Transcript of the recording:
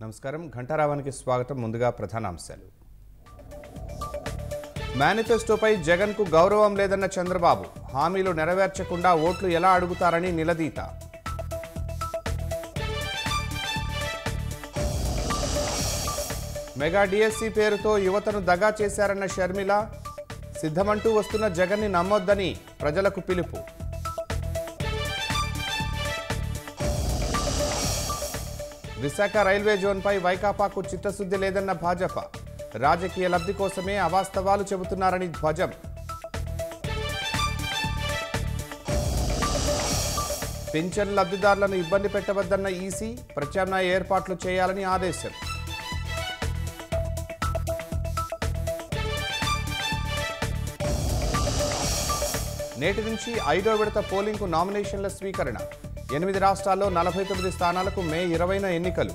నమస్కారం ఘంటారావానికి స్వాగతం. ముందుగా ప్రధానాంశాలు. మేనిఫెస్టోపై జగన్ కు గౌరవం లేదన్న చంద్రబాబు, హామీలు నెరవేర్చకుండా ఓట్లు ఎలా అడుగుతారని నిలదీత. మెగా డిఎస్సి పేరుతో యువతను దగా చేశారన్న షర్మిల, సిద్ధమంటూ వస్తున్న జగన్ని నమ్మొద్దని ప్రజలకు పిలుపు. విశాఖ రైల్వే జోన్పై వైకాపాకు చిత్తశుద్ధి లేదన్న భాజపా, రాజకీయ లబ్ధి కోసమే అవాస్తవాలు చెబుతున్నారని ధ్వజం. పింఛన్ లబ్ధిదారులను ఇబ్బంది పెట్టవద్దన్న ఈసీ, ప్రత్యామ్నాయ ఏర్పాట్లు చేయాలని ఆదేశం. నేటి నుంచి 5వ విడత పోలింగ్కు నామినేషన్ల స్వీకరణ. 8 రాష్ట్రాల్లో 49 స్థానాలకు మే 20న ఎన్నికలు.